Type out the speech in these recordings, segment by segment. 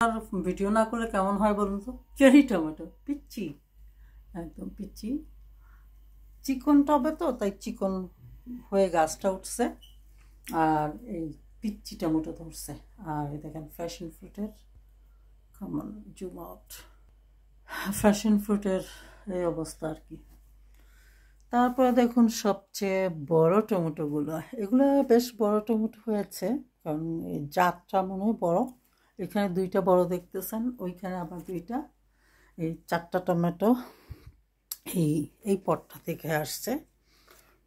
আর video না করলে কেমন হয় বলুন তো? চেরি টমেটো পিচ্ছি, একদম পিচ্ছি। চিকন টবে তো তাই চিকন হয়ে গাছটা উঠছে। আর এই পিচ্ছি টমেটো ধরছে। আর এই দেখেন ফ্যাশন ফ্রুটের, কামন জুম আউট, ফ্যাশন ফ্রুটের এই অবস্থা আর কি। তারপরে দেখুন সবচেয়ে বড় টমেটোগুলো, এগুলো বেশ বড় টমেটো হয়েছে, কারণ এই জাতটা মনে হয় বড়। এখানে দুইটা বড় দেখতেছেন, ওইখানে আবার দুইটা, এই 4টা টমেটো এই এই পটটা থেকে আসছে।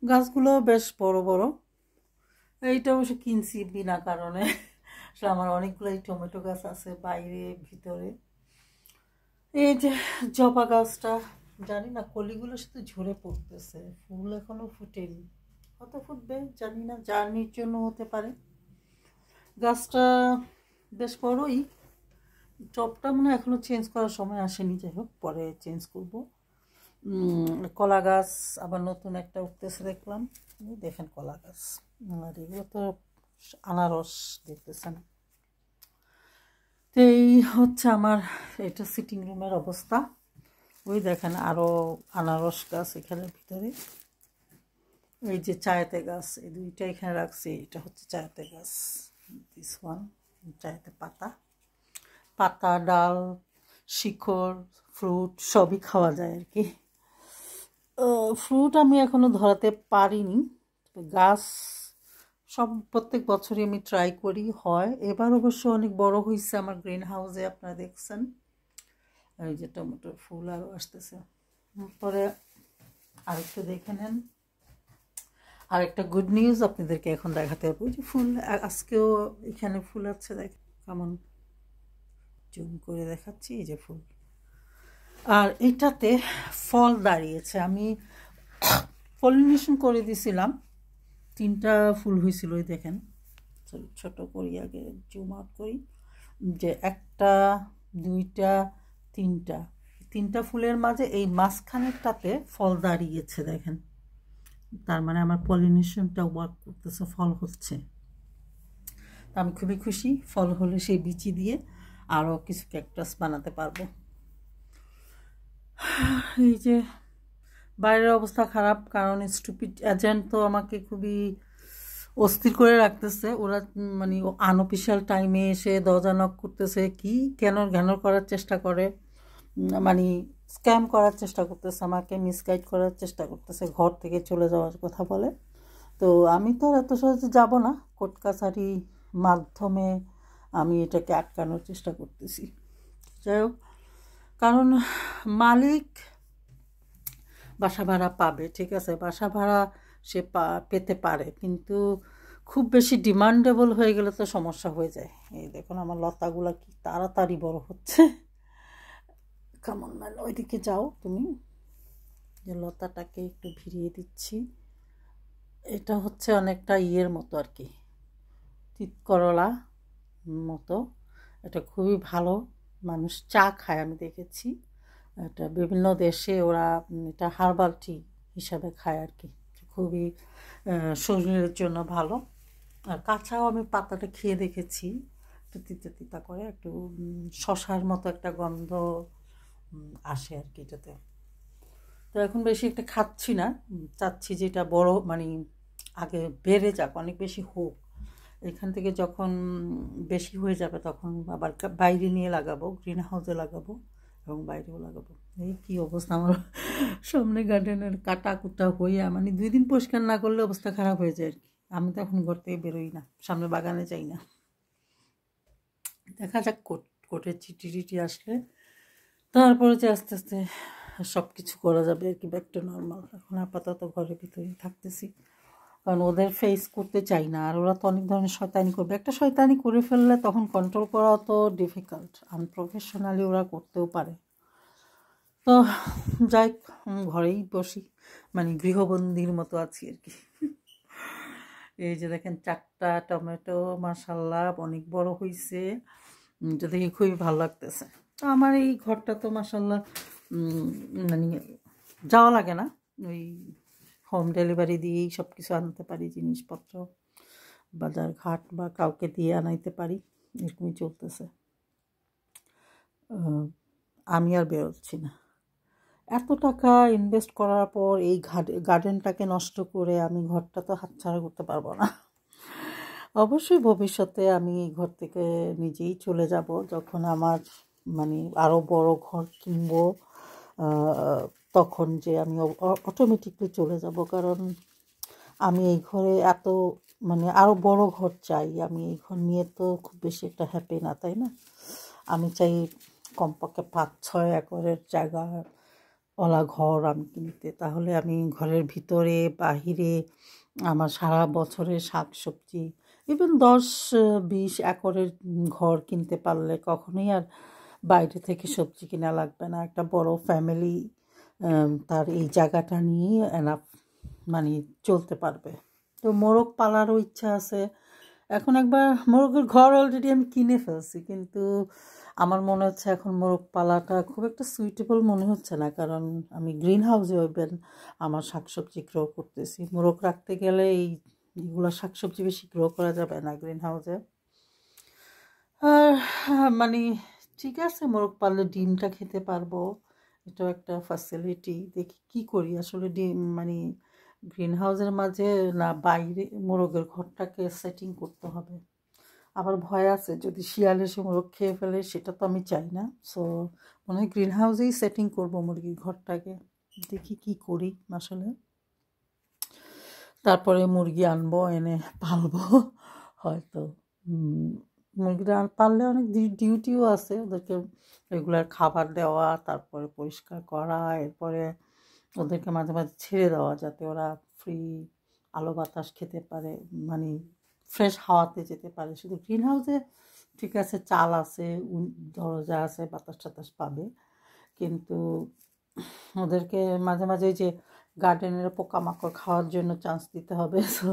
গাছগুলো বেশ বড় বড়। এইটা অবশ্য কিনছি বিনা কারণে। আসলে আমার অনেকগুলো টমেটো গাছ আছে বাইরে ভিতরে। এই যে জবা গাছটা, জানি না কলিগুলো শুধু ঝরে পড়তেছে, ফুল এখনো ফুটেনি। কত ফুটবে জানি না, জার্নির জন্য হতে পারে। গাছটা বেশ বড়ই। টবটা মনে হয় এখনো চেঞ্জ করার সময় আসেনি, যাই হোক পরে চেঞ্জ করব। কলা গাছ আবার নতুন একটা উঠতেছে দেখলাম, দেখেন কলা গাছ। আর এগুলো তো আনারস দেখতেছেন। তো এই হচ্ছে আমার এটা সিটিং রুমের অবস্থা। ওই দেখেন আরও আনারস গাছ এখানের ভিতরে। এই যে চায়তে গাছ, এই দুইটা এখানে রাখছি, এটা হচ্ছে চায়তে গাছ, দিস ওয়ান। চায়তে পাতা, পাতা ডাল শিকড় ফ্রুট সবই খাওয়া যায় আর কি। ফ্রুট আমি এখনও ধরাতে পারিনি, গাছ সব প্রত্যেক বছরই আমি ট্রাই করি, হয়। এবার অবশ্য অনেক বড় হয়েছে আমার গ্রিন হাউসে, আপনারা দেখছেন। এই যে টমেটোর ফুল আরও আসতেছে। পরে আরেকটু দেখে নেন, আরেকটা গুড নিউজ আপনাদেরকে এখন দেখাতে হবে। ওই যে ফুল আজকেও এখানে ফুল আছে, দেখ কেমন জুম করে দেখাচ্ছি, এই যে ফুল। আর এটাতে ফল দাঁড়িয়েছে, আমি পলিনেশন করে দিছিলাম, 3টা ফুল হয়েছিল। ওই দেখেন, ছোট করি আগে, জুম আউট করি, যে 1টা 2টা 3টা ফুলের মাঝে এই মাঝখানেরটাতে ফল দাঁড়িয়েছে দেখেন। তার মানে আমার পলিনেশনটা ওয়ার্ক করতেছে, ফল হচ্ছে। তা আমি খুবই খুশি। ফল হলে সেই বিচি দিয়ে আরও কিছু ক্যাকটাস বানাতে পারবো। এই যে বাইরের অবস্থা খারাপ, কারণ স্টুপিড এজেন্ট তো আমাকে খুবই অস্থির করে রাখতেছে। ওরা মানে আনঅফিসিয়াল টাইমে এসে দরজা নক করতেছে, কি কেন ঘ্যানর করার চেষ্টা করে, মানে স্ক্যাম করার চেষ্টা করতেছে, আমাকে মিসগাইড করার চেষ্টা করতেছে, ঘর থেকে চলে যাওয়ার কথা বলে। তো আমি তো এত সহজে যাব না, কোর্ট কাছারি মাধ্যমে আমি এটাকে আটকানোর চেষ্টা করতেছি। যাই হোক, কারণ মালিক বাসা ভাড়া পাবে, ঠিক আছে, বাসা ভাড়া সে পেতে পারে, কিন্তু খুব বেশি ডিমান্ডেবল হয়ে গেলে তো সমস্যা হয়ে যায়। এই দেখুন আমার লতাগুলা কি তাড়াতাড়ি বড় হচ্ছে। কেমন ম্যান, ওইদিকে যাও তুমি, যে লতাটাকে একটু ভিড়িয়ে দিচ্ছি। এটা হচ্ছে অনেকটা ইয়ের মতো আর কি, তিতকরলা মতো। এটা খুবই ভালো, মানুষ চা খায় আমি দেখেছি। এটা বিভিন্ন দেশে ওরা এটা হার্বাল টি হিসাবে খায় আর কি, খুবই শরীরের জন্য ভালো। আর কাঁচাও আমি পাতাটা খেয়ে দেখেছি, একটু তিতা তিতা করে, একটু শশার মতো একটা গন্ধ আসে আর কি এটাতে। তো এখন বেশি একটা খাচ্ছি না, চাচ্ছি যেটা বড় মানে আগে বেড়ে যাক, অনেক বেশি হোক, এখান থেকে যখন বেশি হয়ে যাবে তখন আবার বাইরে নিয়ে লাগাবো, গ্রিন হাউসে লাগাবো এবং বাইরেও লাগাবো। এই কী অবস্থা আমার সামনে গার্ডেনের কাটা কুটা হইয়া, মানে 2 দিন পরিষ্কার না করলে অবস্থা খারাপ হয়ে যায় আর কি। আমি তো এখন ঘর থেকে বেরোই না, সামনে বাগানে যাই না। দেখা যাক কোর্টের চিঠি টিটি আসলে তারপরে যে আস্তে আস্তে সব কিছু করা যাবে আর কি, ব্যাক টু নর্মাল। এখন আপাতত ঘরের ভিতরেই থাকতেছি, কারণ ওদের ফেস করতে চাই না। আর ওরা তো অনেক ধরনের শয়তানি করবে, একটা শয়তানি করে ফেললে তখন কন্ট্রোল করা তো ডিফিকাল্ট, আনপ্রফেশনালি ওরা করতেও পারে। তো যাই, ঘরেই বসি, মানে গৃহবন্দির মতো আছি আর কি। এই যে দেখেন 4টা টমেটো, মাশাল্লাহ অনেক বড় হয়েছে, এটা দেখে খুবই ভালো লাগতেছে। তো আমার এই ঘরটা তো মাশাল্লাহ মানে যাওয়া লাগে না, ওই হোম ডেলিভারি দিয়েই সব কিছু আনতে পারি, জিনিসপত্র বাজার ঘাট বা কাউকে দিয়ে আনাইতে পারি, এরকমই চলতেছে। আহ, আমি আর বেরোচ্ছি না। এত টাকা ইনভেস্ট করার পর এই গার্ডেনটাকে নষ্ট করে আমি ঘরটা তো হাতছাড়া করতে পারবো না। অবশ্যই ভবিষ্যতে আমি এই ঘর থেকে নিজেই চলে যাব, যখন আমার মানে আরও বড় ঘর কিনবো। আহ, তখন যে আমি অটোমেটিকলি চলে যাব, কারণ আমি এই ঘরে এত মানে আরও বড় ঘর চাই। আমি এই ঘর নিয়ে তো খুব বেশি একটা হ্যাপি না, তাই না? আমি চাই কমপক্ষে 5-6 একরের জায়গা ওলা ঘর আমি কিনতে। তাহলে আমি ঘরের ভিতরে বাহিরে আমার সারা বছরের শাক সবজি, ইভেন 10-20 একরের ঘর কিনতে পারলে কখনোই আর বাইরে থেকে সবজি কিনা লাগবে না। একটা বড় ফ্যামিলি তার এই জায়গাটা নিয়ে এনাফ মানে চলতে পারবে। তো মোরগ পালারও ইচ্ছা আছে। এখন একবার মোরগের ঘর অলরেডি আমি কিনে ফেলছি, কিন্তু আমার মনে হচ্ছে এখন মোরগ পালাটা খুব একটা সুইটেবল মনে হচ্ছে না, কারণ আমি গ্রিন হাউসে ওইবেন আমার শাকসবজি গ্রো করতেছি। মোরগ রাখতে গেলে এইগুলো শাকসবজি বেশি গ্রো করা যাবে না গ্রিন হাউসে। আর মানে ঠিক আছে, মোরগ পাললে ডিমটা খেতে পারবো, এটাও একটা ফ্যাসিলিটি। দেখি কি করি আসলে, ডিম মানে গ্রিন হাউসের মাঝে না বাইরে মোরগের ঘরটাকে সেটিং করতে হবে। আবার ভয় আছে যদি শিয়াল এসে মোরগ খেয়ে ফেলে, সেটা তো আমি চাই না। সো মনে হয় গ্রিন হাউসেই সেটিং করবো মুরগির ঘরটাকে। দেখি কি করি আসলে। তারপরে মুরগি আনবো, এনে পালবো হয়তো। মুরগিটা পাললে অনেক ডিউটিও আছে, ওদেরকে রেগুলার খাবার দেওয়া, তারপরে পরিষ্কার করা, এরপরে ওদেরকে মাঝে মাঝে ছেড়ে দেওয়া যাতে ওরা ফ্রি আলো বাতাস খেতে পারে, মানে ফ্রেশ হাওয়াতে যেতে পারে। শুধু গ্রিন হাউসে ঠিক আছে, চাল আছে, দরজা আছে, বাতাস টাতাস পাবে, কিন্তু ওদেরকে মাঝে মাঝে ওই যে গার্ডেনের পোকামাকড় খাওয়ার জন্য চান্স দিতে হবে। সো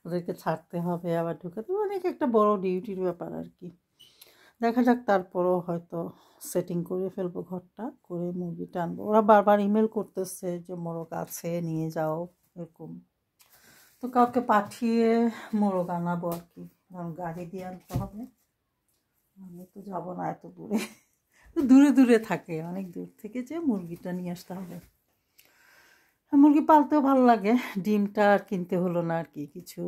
ওদেরকে ছাড়তে হবে, আবার ঢুকাতে, অনেক একটা বড় ডিউটির ব্যাপার আর কি। দেখা যাক, তারপরও হয়তো সেটিং করে ফেলবো ঘরটা, করে মুরগিটা আনবো। ওরা বারবার ইমেল করতেছে যে মোরগ আছে নিয়ে যাও, এরকম। তো কাউকে পাঠিয়ে মোরগ আনাবো আর কি, কারণ গাড়ি দিয়ে আনতে হবে। আমি তো যাবো না এত দূরে, দূরে দূরে থাকে, অনেক দূর থেকে যে মুরগিটা নিয়ে আসতে হবে। মুরগি পালতেও ভালো লাগে, ডিমটা আর কিনতে হলো না আর কি। কিছু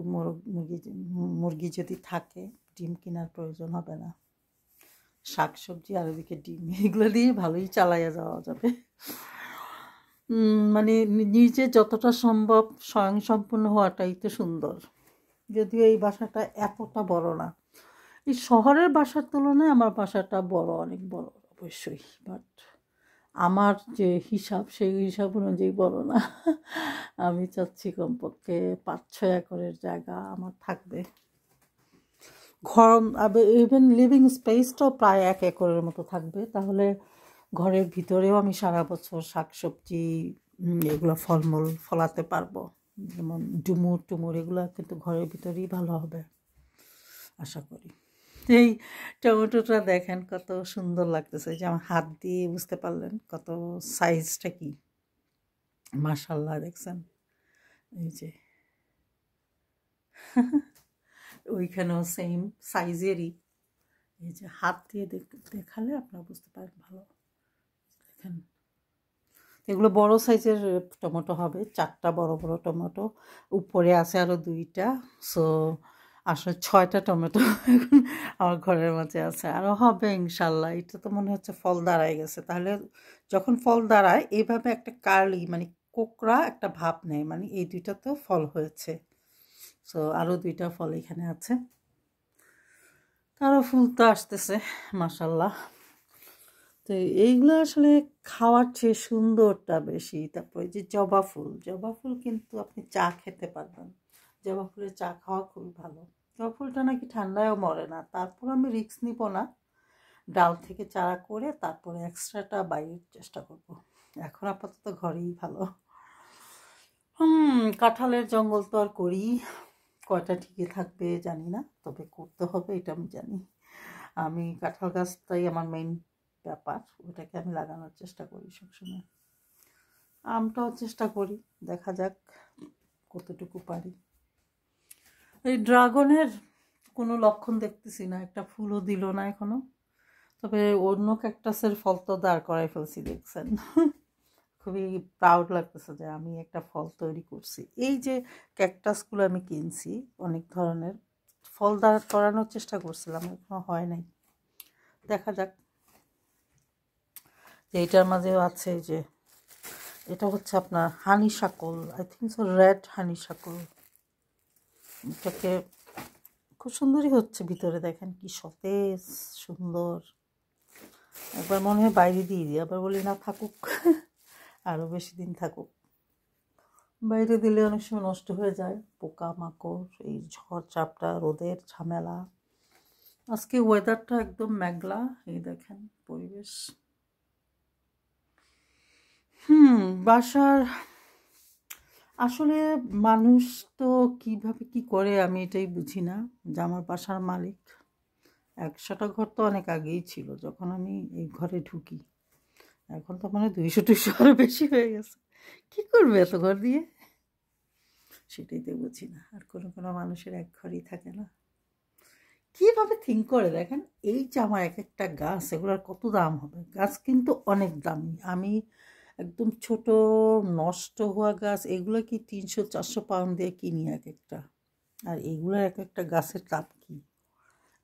মুরগি যদি থাকে ডিম কেনার প্রয়োজন হবে না। শাক সবজি আর ওদিকে ডিম, এগুলো দিয়ে ভালোই চালাইয়া যাওয়া যাবে। মানে নিজে যতটা সম্ভব স্বয়ংসম্পূর্ণ হওয়াটাই তো সুন্দর। যদিও এই বাসাটা এতটা বড় না, এই শহরের বাসার তুলনায় আমার বাসাটা বড়, অনেক বড় অবশ্যই, বাট আমার যে হিসাব সেই হিসাব অনুযায়ী বড় না। আমি চাচ্ছি কমপক্ষে 5-6 একরের জায়গা আমার থাকবে। ঘর ইভেন লিভিং স্পেসটাও প্রায় 1 একরের মতো থাকবে। তাহলে ঘরের ভিতরেও আমি সারা বছর শাকসবজি এগুলো ফলমূল ফলাতে পারবো, যেমন ডুমুর টুমুর, এগুলো কিন্তু ঘরের ভিতরেই ভালো হবে আশা করি। এই টমেটোটা দেখেন কত সুন্দর লাগতেছে, যে আমার হাত দিয়ে বুঝতে পারলেন কত সাইজটা কি, মাশাল্লাহ দেখছেন। এই যে ওইখানেও সেম সাইজেরই, এই যে হাত দিয়ে দেখালে আপনারা বুঝতে পারেন ভালো। দেখেন এগুলো বড় সাইজের টমেটো হবে, 4টা বড় বড় টমেটো, উপরে আছে আরও 2টা। সো আসলে 6টা টমেটো এখন আমার ঘরের মাঝে আছে, আরও হবে ইনশাল্লাহ। এটা তো মনে হচ্ছে ফল দাঁড়ায় গেছে। তাহলে যখন ফল দাঁড়ায় এইভাবে একটা কার্লি মানে কোকড়া একটা ভাব নেয়, মানে এই 2টাতেও ফল হয়েছে। সো আরও 2টা ফল এখানে আছে, আরও ফুল তো আসতেছে মাশাল্লাহ। তো এইগুলো আসলে খাওয়ার চেয়ে সুন্দরটা বেশি। তারপরে যে জবা ফুল কিন্তু আপনি চা খেতে পারবেন। জবা ফুলের চা খাওয়া খুবই ভালো। জবা ফুলটা নাকি ঠান্ডায়ও মরে না, তারপর আমি রিস্ক নিব না, ডাল থেকে চারা করে তারপরে এক্সট্রাটা বাইরের চেষ্টা করব। এখন আপাতত ঘরেই ভালো। কাঁঠালের জঙ্গল তো আর করি, কয়টা টিকে থাকবে জানি না, তবে করতে হবে এটা আমি জানি। আমি কাঁঠাল গাছটাই আমার মেইন ব্যাপার, ওটাকে আমি লাগানোর চেষ্টা করি সবসময়। আমটাও চেষ্টা করি, দেখা যাক কতটুকু পারি। এই ড্রাগনের কোনো লক্ষণ দেখতেছি না, একটা ফুলও দিল না এখনো। তো তবে অন্য ক্যাকটাসের ফল তো দাঁড় করাই ফেলছি, দেখছেন। খুবই প্রাউড লাগতেছে যে আমি একটা ফল তৈরি করছি। এই যে ক্যাকটাসগুলো আমি কিনছি অনেক ধরনের, ফল দাঁড় করানোর চেষ্টা করছিলাম, এখনো হয় নাই। দেখা যাক। যে এটার মাঝেও আছে যে এটা হচ্ছে আপনার হানি শাকল, আই থিঙ্ক সো রেড হানি শাকল। এটাকে খুব সুন্দরই হচ্ছে, ভিতরে দেখেন কি সতেজ সুন্দর। একবার মনে হয় বাইরে দিয়ে দিই, আবার বলি না থাকুক, আরও বেশি দিন থাকুক। বাইরে দিলে অনেক সময় নষ্ট হয়ে যায়, পোকা মাকড়, এই ঝড় ঝাপটা, রোদের ঝামেলা। আজকে ওয়েদারটা একদম মেঘলা, এই দেখেন পরিবেশ। বাসার আসলে মানুষ তো কিভাবে কি করে আমি এটাই বুঝি না, যে আমার বাসার মালিক 100টা ঘর তো অনেক আগেই ছিল যখন আমি এই ঘরে ঢুকি। এখন তো মানে 200-200 আরও বেশি হয়ে গেছে। কি করবে এত ঘর দিয়ে, সেটাই তো বুঝি না। আর কোনো কোনো মানুষের এক ঘরই থাকে না, কীভাবে থিঙ্ক করে দেখেন। এই যে আমার এক একটা গাছ, এগুলোর কত দাম হবে, গাছ কিন্তু অনেক দামি। আমি একদম ছোট নষ্ট হওয়া গাছ, এগুলো কি 300-400 পাউন্ড দিয়ে কিনি এক একটা। আর এগুলো এক একটা গাছের দাম কি,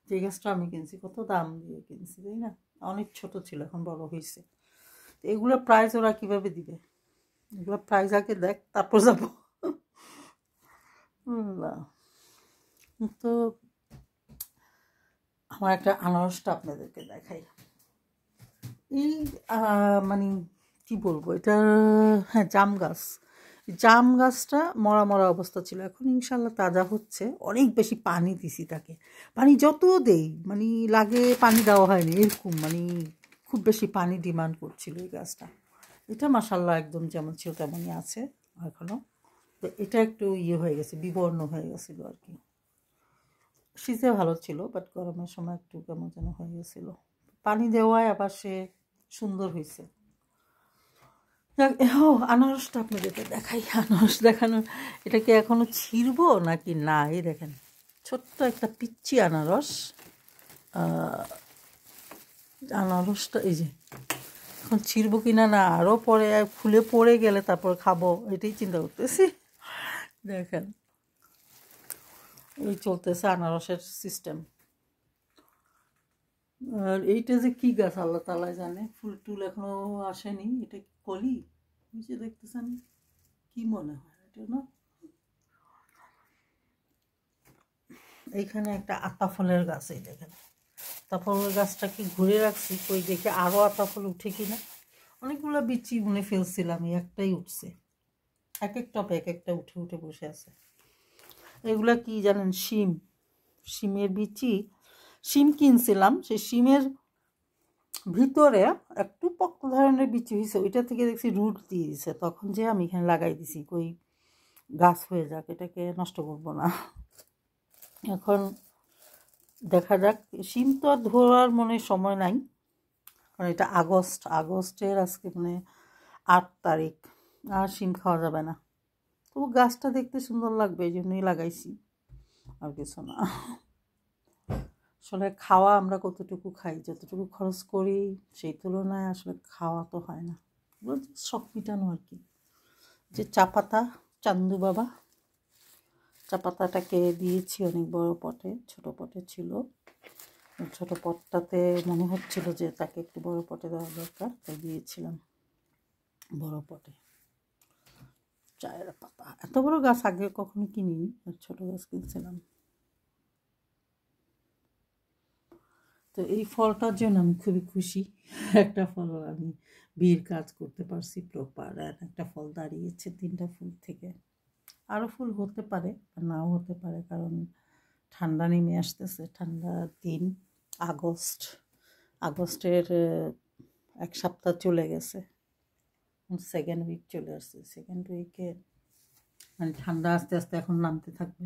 যে গাছটা আমি কিনছি কত দাম দিয়ে কিনছি, তাই না? অনেক ছোট ছিল, এখন বড় হয়েছে। এগুলোর প্রাইস ওরা কিভাবে দিবে, এগুলো প্রাইস আগে দেখ তারপর যাবো। তো আমার একটা আনারসটা আপনাদেরকে দেখাই। এই মানে কি বলবো এটা, হ্যাঁ জাম গাছ। জাম গাছটা মরা মরা অবস্থা ছিল, এখন ইনশাল্লাহ তাজা হচ্ছে। অনেক বেশি পানি দিছি তাকে, পানি যত দেই মানে লাগে পানি দেওয়া হয়নি এরকম, মানে খুব বেশি পানি ডিমান্ড করছিল এই গাছটা। এটা মাশাল্লাহ একদম যেমন ছিল তেমনই আছে এখনও। তো এটা একটু ইয়ে হয়ে গেছে, বিবর্ণ হয়ে গেছিলো আর কি। শীতে ভালো ছিল, বাট গরমের সময় একটু কেমন যেন হয়ে গেছিল। পানি দেওয়ায় আবার সে সুন্দর হয়েছে। আনারসটা আপনাদেরকে দেখাই, আনারস দেখানো। এটাকে এখনও ছিঁড়বো নাকি না, এই দেখেন ছোট্ট একটা পিচ্চি আনারস। আনারসটা এই যে এখন ছিঁড়বো কিনা, না আরও পরে ফুলে পড়ে গেলে তারপর খাবো, এটাই চিন্তা করতেছি। দেখেন এই চলতেছে আনারসের সিস্টেম। আর এইটা যে কি গাছ আল্লাহ তাআলাই জানে, ফুল টুল এখনো আসেনি। এটা কি কলি, নিচে দেখতেছেন, কি মনে হয় এটা না? এইখানে একটা আতা ফলের গাছ, এই দেখেন আতা ফলের গাছটাকে ঘুরে রাখছি, কই দেখে আরও আতা ফল উঠে কিনা। অনেকগুলো বিচি মনে ফেলছিলাম, একটাই উঠছে। এক এক টপে এক একটা উঠে উঠে বসে আছে। এগুলা কি জানেন, শিম, শিমের বিচি। শিম কিনছিলাম, সেই শিমের ভিতরে একটু পক্ত ধরনের বিচি হয়েছে, ওইটা থেকে দেখছি রুট দিয়ে দিছে। তখন যে আমি এখানে লাগাই দিছি, কই গাছ হয়ে যাক, এটাকে নষ্ট করব না। এখন দেখা যাক, শিম তো আর ধরার মনে সময় নাই, কারণ এটা আগস্টের আজকে মানে 8 তারিখ, আর শিম খাওয়া যাবে না। তবু গাছটা দেখতে সুন্দর লাগবে এই জন্যই লাগাইছি, আর কিছু না। আসলে খাওয়া আমরা কতটুকু খাই, যতটুকু খরচ করি সেই তুলনায় আসলে খাওয়া তো হয় না, শখ মিটানো আর কি। যে চা পাতা, চান্দু বাবা চা পাতাটাকে দিয়েছি অনেক বড় পটে, ছোট পটে ছিল। ছোট পটটাতে মনে হচ্ছিল যে তাকে একটু বড় পটে দেওয়া দরকার, তাই দিয়েছিলাম বড় পটে চায়ের পাতা। এত বড় গাছ আগে কখনো কিনিনি, ছোট গাছ কিনছিলাম। তো এই ফলটার জন্য আমি খুবই খুশি। একটা ফল আমি বিয়ের কাজ করতে পারছি প্রপার, আর একটা ফল দাঁড়িয়েছে 3টা ফুল থেকে। আরও ফুল হতে পারে আর নাও হতে পারে, কারণ ঠান্ডা নেমে আসতেছে, ঠান্ডার দিন। আগস্টের 1 সপ্তাহ চলে গেছে, 2nd উইক চলে আসছে। 2nd উইকে মানে ঠান্ডা আস্তে আস্তে এখন নামতে থাকবে।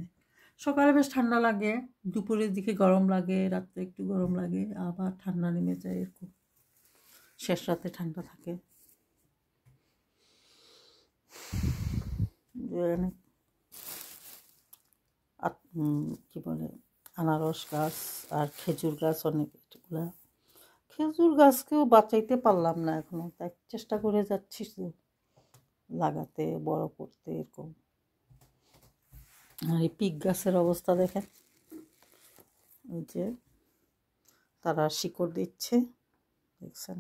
সকালে বেশ ঠান্ডা লাগে, দুপুরের দিকে গরম লাগে, রাত্রে একটু গরম লাগে, আবার ঠান্ডা নেমে যায়, এরকম শেষ রাতে ঠান্ডা থাকে। কি বলে, আনারস গাছ আর খেজুর গাছ অনেকগুলা, খেজুর গাছকেও বাঁচাইতে পারলাম না এখনো, তাই চেষ্টা করে যাচ্ছি লাগাতে, বড় করতে এরকম। আর এই পিক গাছের অবস্থা দেখেন, ওই যে তারা শিকড় দিচ্ছে, দেখছেন?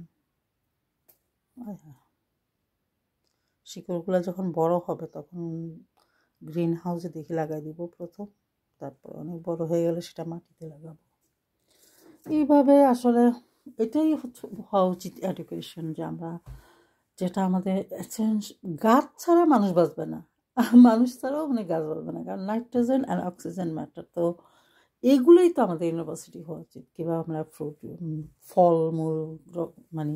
শিকড়গুলো যখন বড় হবে তখন গ্রিন হাউসে দেখি লাগাই দিব প্রথম, তারপর অনেক বড় হয়ে গেলে সেটা মাটিতে লাগাবো। এইভাবে আসলে এটাই হওয়া উচিত এডুকেশন, যে আমরা যেটা আমাদের গাছ ছাড়া মানুষ বাঁচবে না, মানুষ ছাড়াও মানে গাছ বাঁচবে না, কারণ নাইট্রোজেন অ্যান্ড অক্সিজেন ম্যাটার। তো এগুলোই তো আমাদের ইউনিভার্সিটি হওয়া উচিত, কীভাবে আমরা ফলমূল মানে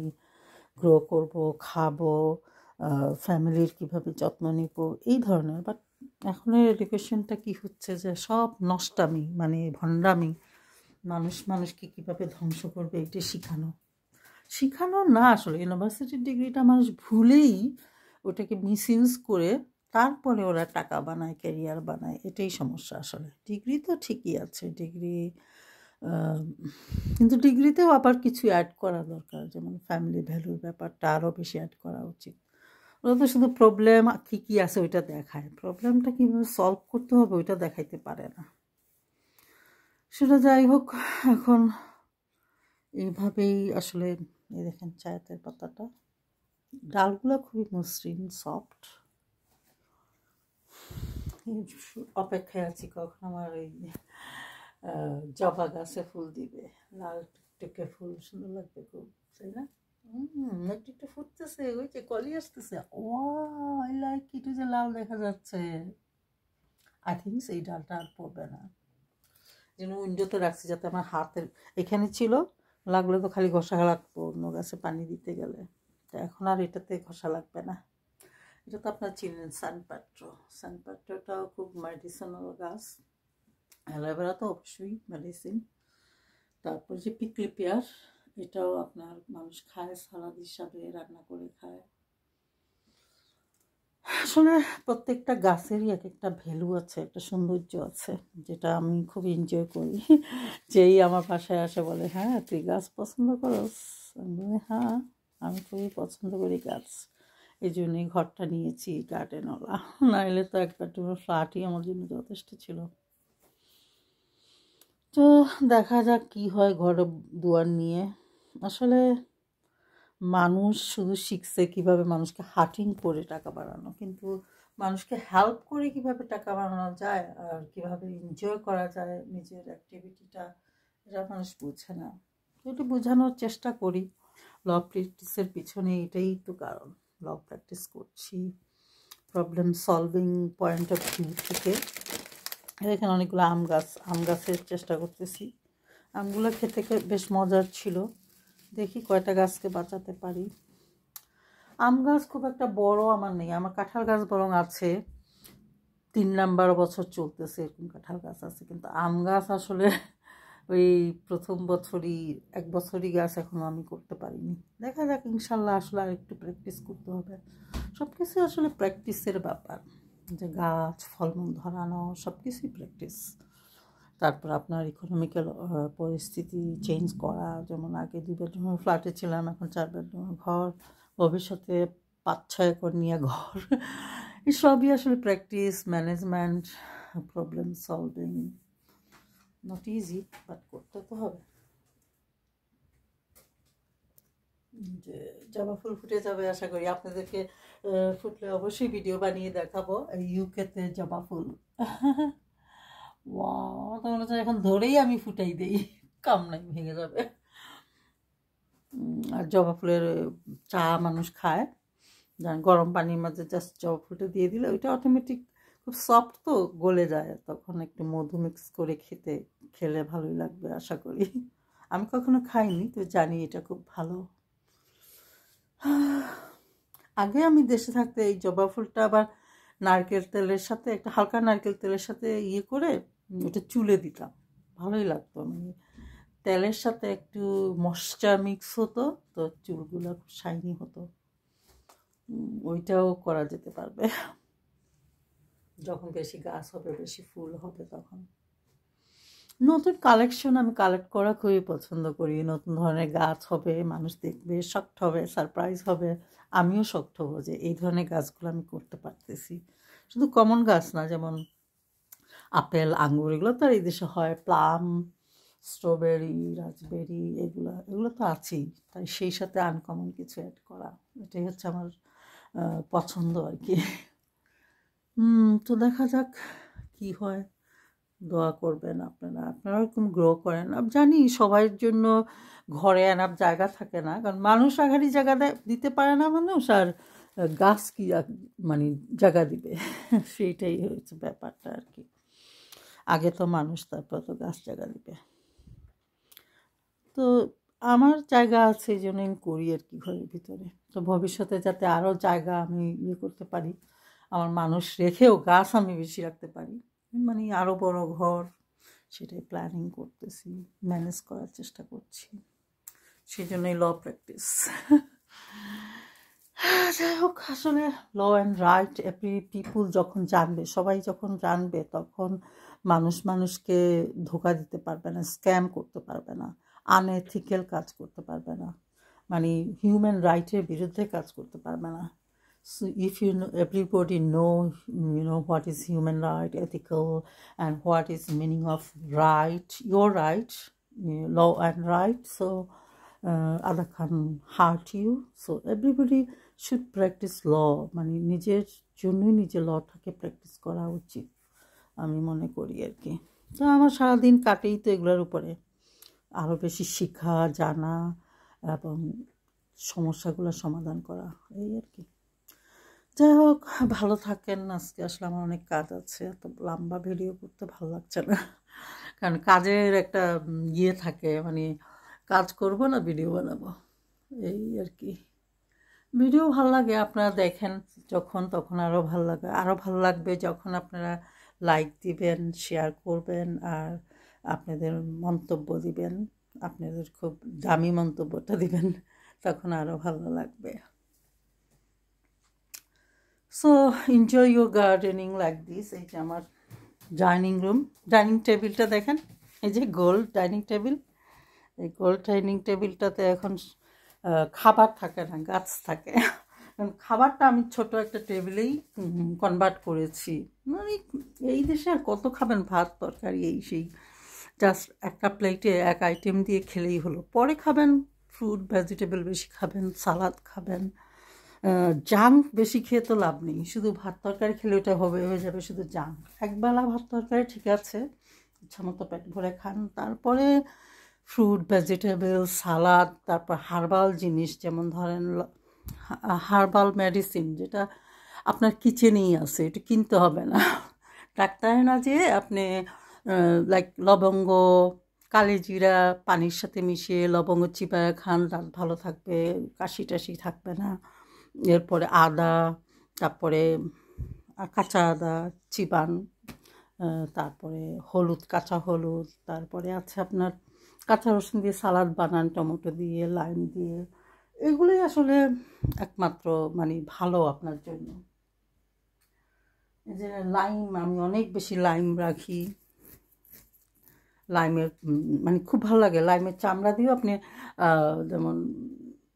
গ্রো করব, খাবো, ফ্যামিলির কীভাবে যত্ন নিব, এই ধরনের। বাট এখনের এডুকেশনটা কি হচ্ছে যে সব নষ্টামি, মানে ভণ্ডামি, মানুষকে কীভাবে ধ্বংস করবে এটা শিখানো না। আসলে ইউনিভার্সিটির ডিগ্রিটা মানুষ ভুলেই ওটাকে মিসইউজ করে তারপরে ওরা টাকা বানায়, ক্যারিয়ার বানায়, এটাই সমস্যা আসলে। ডিগ্রি তো ঠিকই আছে, কিন্তু ডিগ্রিতেও আবার কিছু অ্যাড করা দরকার, যেমন ফ্যামিলি ভ্যালুর ব্যাপারটা আরও বেশি অ্যাড করা উচিত। ওরা তো শুধু প্রবলেম কী আছে ওইটা দেখায়, প্রবলেমটা কীভাবে সলভ করতে হবে ওইটা দেখাইতে পারে না। সেটা যাই হোক, এখন এইভাবেই আসলে এই দেখেন চায়ের পাতাটা, ডালগুলো খুবই মসৃণ, সফট। অপেক্ষায় আছি কখন আমার ওই জবা গাছে ফুল দিবে, লাল টুকটুকে ফুল, সুন্দর লাগবে খুব, তাই না? একটু একটু ফুটতেছে, ওই যে কলি আসতেছে। আই লাইক ইট, যে লাল দেখা যাচ্ছে। আই থিঙ্ক এই ডালটা আর পড়বে না, যেন উইন্ডোতে রাখছি যাতে আমার হাতের এখানে ছিল, লাগলে তো খালি ঘষা লাগতো অন্য গাছে পানি দিতে গেলে, তো এখন আর এটাতে ঘষা লাগবে না। এটা তো আপনার চিনেন সানপাত্রটাও খুব মেডিসিনাল গাছ। অ্যালোভেরা তো অবশ্যই মেডিসিন। তারপর যে পিকলি পেয়ার, এটাও আপনার মানুষ খায়, সালাদ হিসাবে রান্না করে খায়। আসলে প্রত্যেকটা গাছেরই এক একটা ভ্যালু আছে, একটা সৌন্দর্য আছে, যেটা আমি খুব এনজয় করি। যেই আমার বাসায় আসে বলে, হ্যাঁ তুই গাছ পছন্দ করস? আমি বলি হ্যাঁ, আমি খুবই পছন্দ করি গাছ, এই জন্যই ঘরটা নিয়েছি গার্ডেনওয়ালা, নাইলে তো এক বেডরুমের ফ্ল্যাটই আমার জন্য যথেষ্ট ছিল। তো দেখা যাক কি হয় ঘর দুয়ার নিয়ে। আসলে মানুষ শুধু শিখছে কীভাবে মানুষকে হার্টিং করে টাকা বাড়ানো, কিন্তু মানুষকে হেল্প করে কিভাবে টাকা বাড়ানো যায় আর কীভাবে এনজয় করা যায় নিজের অ্যাক্টিভিটিটা, এটা মানুষ বুঝে না। এটা বোঝানোর চেষ্টা করি, ল প্র্যাকটিসের পিছনে এটাই তো কারণ। ল প্র্যাকটিস করছি problem solving point of view থেকে। এখানে অনেকগুলো আম গাছের চেষ্টা করতেছি, আমগুলো খেতে বেশ মজার ছিল, দেখি কয়টা গাছকে বাঁচাতে পারি। আম গাছ খুব একটা বড় আমার নেই, আমার কাঁঠাল গাছ বরং আছে, 3 নাম্বার বছর চলতেছে এরকম কাঁঠাল গাছ আছে, কিন্তু আম গাছ আসলে ওই প্রথম বছরই 1 বছরই গাছ এখনও আমি করতে পারিনি। দেখা যাক ইনশাল্লাহ, আসলে আর একটু প্র্যাকটিস করতে হবে। সব কিছু আসলে প্র্যাকটিসের ব্যাপার, যে গাছ ফলমূল ধরানো সব কিছুই প্র্যাকটিস। তারপর আপনার ইকোনমিক্যাল পরিস্থিতি চেঞ্জ করা, যেমন আগে 2 বেডরুমের ফ্ল্যাটে ছিলাম, এখন 4 বেডরুমের ঘর, ভবিষ্যতে 5-6 একর নিয়ে ঘর, এসবই আসলে practice, management, problem solving. Not easy, but করতে তো হবে। যে জবা ফুল ফুটে যাবে আশা করি, আপনাদেরকে ফুটলে অবশ্যই ভিডিও বানিয়ে দেখাবো। ইউকেতে জবা ফুল, ওয়াও, তো মনে হচ্ছে এখন ধরেই আমি ফুটাই দিই, কাম নাই, ভেঙে যাবে। আর জবা ফুলের চা মানুষ খায়, গরম পানির মাঝে জাস্ট জবা ফুলটা দিয়ে দিলে ওইটা অটোমেটিক খুব সফট তো গলে যায়, তখন একটু মধু মিক্স করে খেলে ভালোই লাগবে আশা করি। আমি কখনো খাইনি, তো জানি এটা খুব ভালো। আগে আমি দেশে থাকতে এই জবা ফুলটা আবার নারকেল তেলের সাথে, একটা হালকা নারকেল তেলের সাথে ইয়ে করে ওটা চুলে দিতাম, ভালোই লাগতো। মানে তেলের সাথে একটু ময়েশ্চার মিক্স হতো, তো চুলগুলো খুব শাইনি হতো। ওইটাও করা যেতে পারবে যখন বেশি গাছ হবে, বেশি ফুল হবে তখন। নতুন কালেকশন আমি কালেক্ট করা খুবই পছন্দ করি। নতুন ধরনের গাছ হবে, মানুষ দেখবে, শকড হবে, সারপ্রাইজ হবে। আমিও শকড হব যে এই ধরনের গাছগুলো আমি করতে পারতেছি। শুধু কমন গাছ না, যেমন আপেল, আঙ্গুর, এগুলো তো আর এই দেশে হয়, প্লাম, স্ট্রবেরি, রাজবেরি, এগুলো এগুলো তো আছেই। তাই সেই সাথে আনকমন কিছু অ্যাড করা, এটাই হচ্ছে আমার পছন্দ আর কি। তো দেখা যাক কি হয়। দোয়া করবেন আপনারা, আপনারাও এরকম গ্রো করেন। আমি জানি সবার জন্য ঘরে এনাফ জায়গা থাকে না, কারণ মানুষ আঘাড়ি জায়গা দিতে পারে না মানুষ, আর গাছ কি মানে জায়গা দিবে সেইটাই হচ্ছে ব্যাপারটা আর কি। আগে তো মানুষ, তারপর তো গাছ জায়গা দিবে। তো আমার জায়গা আছে, এই জন্য আমি করি আর কি ঘরের ভিতরে। তো ভবিষ্যতে যাতে আরও জায়গা আমি ইয়ে করতে পারি, আমার মানুষ রেখেও গাছ আমি বেশি রাখতে পারি, মানে আরও বড় ঘর, সেটাই প্ল্যানিং করতেছি, ম্যানেজ করার চেষ্টা করছি। সেই জন্যই ল প্র্যাকটিস। যাই হোক, আসলে law and right every people যখন জানবে, সবাই যখন জানবে, তখন মানুষ মানুষকে ধোঁকা দিতে পারবে না, স্ক্যাম করতে পারবে না, আনএথিক্যাল কাজ করতে পারবে না, মানে হিউম্যান রাইটের বিরুদ্ধে কাজ করতে পারবে না। So if everybody know what is human right, ethical, and what is meaning of right, your right, law and right, so other can hurt you. So everybody should practice law, মানে নিজের জন্যই নিজের লটাকে প্র্যাকটিস করা উচিত আমি মনে করি আর কি। তো আমার সারাদিন কাটেই তো এগুলোর উপরে, আরও বেশি শেখা, জানা এবং সমস্যাগুলো সমাধান করা, এই আর কি। যাই হোক, ভালো থাকেন। আজকে আসলে আমার অনেক কাজ আছে, এত লম্বা ভিডিও করতে ভালো লাগছে না, কারণ কাজের একটা ইয়ে থাকে, মানে কাজ করব না ভিডিও বানাবো, এই আর কি। ভিডিও ভালো লাগে, আপনারা দেখেন যখন, তখন আরও ভালো লাগে, আরও ভালো লাগবে যখন আপনারা লাইক দিবেন, শেয়ার করবেন, আর আপনাদের মন্তব্য দিবেন, আপনাদের খুব দামি মন্তব্যটা দিবেন, তখন আরও ভালো লাগবে। So enjoy your gardening like this. এই যে আমার ডাইনিং রুম, ডাইনিং টেবিলটা দেখেন, এই যে গোল্ড ডাইনিং টেবিল, এই গোল্ড ডাইনিং টেবিলটাতে এখন খাবার থাকে না, গাছ থাকে। খাবারটা আমি ছোট একটা টেবিলেই কনভার্ট করেছি। মানে এই দেশে আর কত খাবেন, ভাত তরকারি এই সেই, জাস্ট একটা প্লেটে এক আইটেম দিয়ে খেলেই হলো। পরে খাবেন ফ্রুট ভেজিটেবল বেশি খাবেন, সালাদ খাবেন। জাঙ্ক বেশি খেয়ে তো লাভ নেই, শুধু ভাত তরকারি খেলে ওটা হয়ে যাবে শুধু জাঙ্ক। একবেলা ভাত তরকারি ঠিক আছে, ইচ্ছা মতো পেট ভরে খান, তারপরে ফ্রুট ভেজিটেবল সালাদ, তারপর হার্বাল জিনিস, যেমন ধরেন হার্বাল মেডিসিন, যেটা আপনার কিচেনেই আছে, এটা কিনতে হবে না, ডাক্তারে না যেয়ে আপনি লাইক লবঙ্গ, কালিজিরা পানির সাথে মিশিয়ে লবঙ্গ চিবায় খান, দাঁত ভালো থাকবে, কাশি টাশি থাকবে না। এরপরে আদা, তারপরে কাঁচা আদা চিবান, তারপরে হলুদ, কাঁচা হলুদ, তারপরে আছে আপনার কাঁচা রসুন দিয়ে সালাদ বানান, টমেটো দিয়ে, লাইম দিয়ে, এগুলোই আসলে একমাত্র মানে ভালো আপনার জন্য। এই যে লাইম, আমি অনেক বেশি লাইম রাখি, লাইমের মানে খুব ভালো লাগে, লাইমের চামড়া দিয়েও আপনি যেমন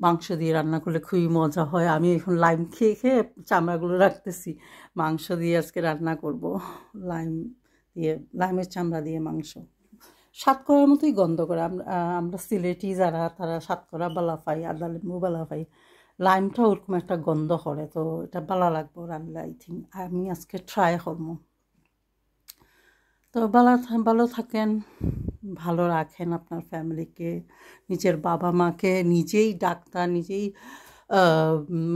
মাংস দিয়ে রান্না করলে খুবই মজা হয়। আমি এখন লাইম খেয়ে খেয়ে চামড়াগুলো রাখতেছি, মাংস দিয়ে আজকে রান্না করব, লাইম দিয়ে, লাইমের চামড়া দিয়ে মাংস, সাতকরার মতোই গন্ধ করে। আমরা সিলেটি যারা, তারা সাতকরা বালাফাই, আদা লেবু বালাফাই, লাইমটা ওরকম একটা গন্ধ করে, তো এটা ভালো লাগবো রান্না। আই থিঙ্ক আমি আজকে ট্রাই করবো। তো ভালো থাকেন, ভালো রাখেন আপনার ফ্যামিলিকে, নিজের বাবা মাকে, নিজেই ডাক্তার, নিজেই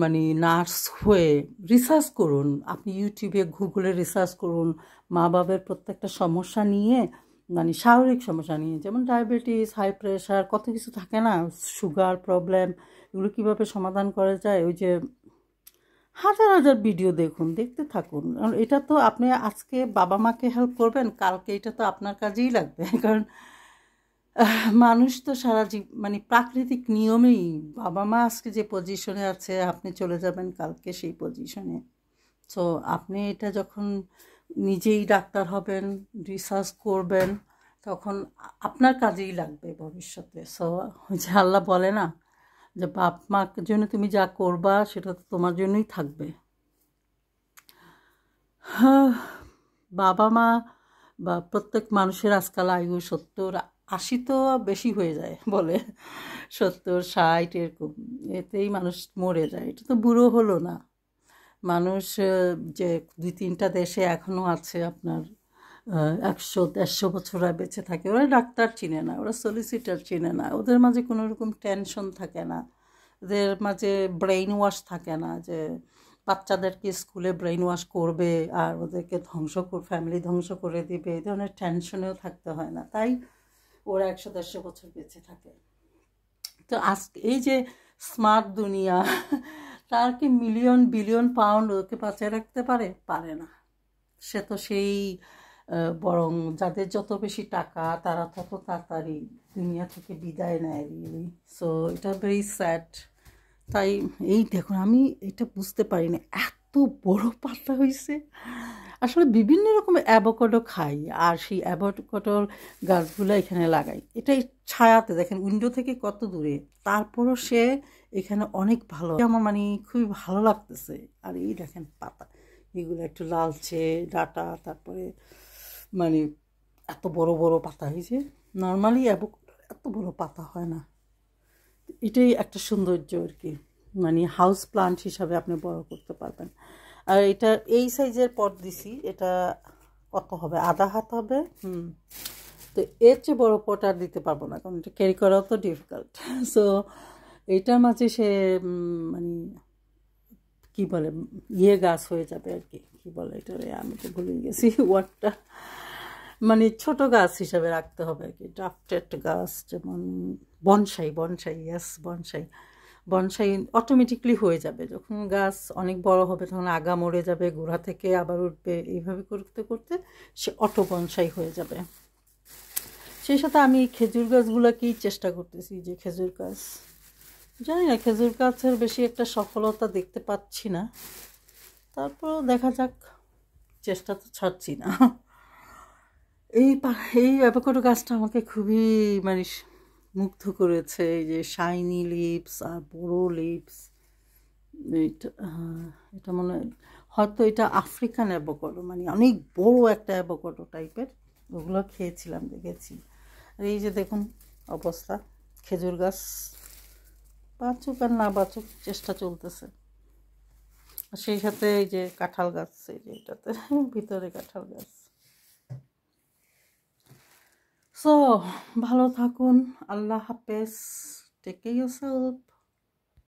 মানে নার্স হয়ে রিসার্চ করুন, আপনি ইউটিউবে গুগলে রিসার্চ করুন, মা বাবার প্রত্যেকটা সমস্যা নিয়ে, মানে শারীরিক সমস্যা নিয়ে, যেমন ডায়াবেটিস, হাই প্রেশার, কত কিছু থাকে না, সুগার প্রবলেম, এগুলো কীভাবে সমাধান করা যায়, ওই যে হাজার হাজার ভিডিও দেখুন, দেখতে থাকুন। এটা তো আপনি আজকে বাবা মাকে হেল্প করবেন, কালকে এটা তো আপনার কাজেই লাগবে, কারণ মানুষ তো সারা মানে প্রাকৃতিক নিয়মেই, বাবা মা আজকে যে পজিশনে আছে, আপনি চলে যাবেন কালকে সেই পজিশনে। সো আপনি এটা যখন নিজেই ডাক্তার হবেন, রিসার্চ করবেন, তখন আপনার কাজেই লাগবে ভবিষ্যতে। সো যে আল্লাহ বলে না যে বাপ মার জন্য তুমি যা করবা সেটা তো তোমার জন্যই থাকবে। হ্যাঁ, বাবা মা বা প্রত্যেক মানুষের আজকাল আয়ু 70-80 তো বেশি হয়ে যায় বলে, 70-60 এরকম, এতেই মানুষ মরে যায়। এটা তো বুড়ো হলো না মানুষ। যে 2-3টা দেশে এখনও আছে আপনার 100-150 বছর বেঁচে থাকে, ওরা ডাক্তার চিনে না, ওরা সলিসিটার চিনে না, ওদের মাঝে কোনো রকম টেনশন থাকে না, ওদের মাঝে ব্রেইন ওয়াশ থাকে না যে বাচ্চাদেরকে স্কুলে ব্রেইন ওয়াশ করবে আর ওদেরকে ফ্যামিলি ধ্বংস করে দিবে, এই ধরনের টেনশনেও থাকতে হয় না, তাই ওরা 100-150 বছর বেঁচে থাকে। তো আজকে এই যে স্মার্ট দুনিয়া, তার কি মিলিয়ন বিলিয়ন পাউন্ড ওকে বাঁচিয়ে রাখতে পারে না। সে তো সেই বরং যাদের যত বেশি টাকা তারা তত তাড়াতাড়ি দুনিয়া থেকে বিদায় নেয় রিয়েলি। সো এটা ভেরি স্যাড। তাই এই দেখুন, আমি এটা বুঝতে পারি না এত বড় পাতা হয়েছে। আসলে বিভিন্ন রকম অ্যাভোকাডো খাই, আর সেই অ্যাভোকাডোর গাছগুলো এখানে লাগাই, এটাই ছায়াতে দেখেন উইন্ডো থেকে কত দূরে, তারপরও সে এখানে অনেক ভালো, আমার মানে খুবই ভালো লাগতেছে। আর এই দেখেন পাতা, এগুলো একটু লালচে ডাটা, তারপরে মানে এত বড় বড় পাতা হয়েছে। নর্মালি অ্যাভোকাডোর এত বড় পাতা হয় না, এটাই একটা সৌন্দর্য আর কি, মানে হাউস প্লান্ট হিসাবে আপনি বড় করতে পারবেন। আর এটা এই সাইজের পট দিছি, এটা কত হবে, আধা হাত হবে। তো এর চেয়ে বড় পট আর দিতে পারবো না, কারণ এটা ক্যারি করাও তো ডিফিকাল্ট। সো এইটার মাঝে সে মানে কি বলে গাছ হয়ে যাবে আর কি, কি বলে এটা, আমি তো ভুলে গেছি ওয়ার্ডটা, মানে ছোট গাছ হিসাবে রাখতে হবে আর কি, ড্রাফটেড গাছ, যেমন বনসাই ইয়াস বনসাই অটোমেটিকলি হয়ে যাবে। যখন গাছ অনেক বড় হবে তখন আগা মরে যাবে, গোড়া থেকে আবার উঠবে, এইভাবে করতে করতে সে অটো বনসাই হয়ে যাবে। সেই সাথে আমি খেজুর গাছগুলোকেই চেষ্টা করতেছি, যে খেজুর গাছ, জানি না খেজুর গাছের বেশি একটা সফলতা দেখতে পাচ্ছি না, তারপরও দেখা যাক, চেষ্টা তো ছাড়ছি না। এই অ্যাভোকাডো গাছটা আমাকে খুবই মানে মুগ্ধ করেছে, এই যে শাইনি লিভস আর বড় লিভস। এটা মনে হয়তো এটা আফ্রিকান অ্যাভোকাডো, মানে অনেক বড় একটা অ্যাভোকাডো টাইপের, ওগুলো খেয়েছিলাম, দেখেছি। আর এই যে দেখুন অবস্থা, খেজুর গাছ বাঁচুক আর না বাঁচুক চেষ্টা চলতেছে। আর সেই সাথে এই যে কাঁঠাল গাছ, এই যে এটাতে ভিতরে কাঁঠাল গাছ। সো ভালো থাকুন, আল্লাহ হাফেজ, টেক কেয়ার ইয়োরসেলফ।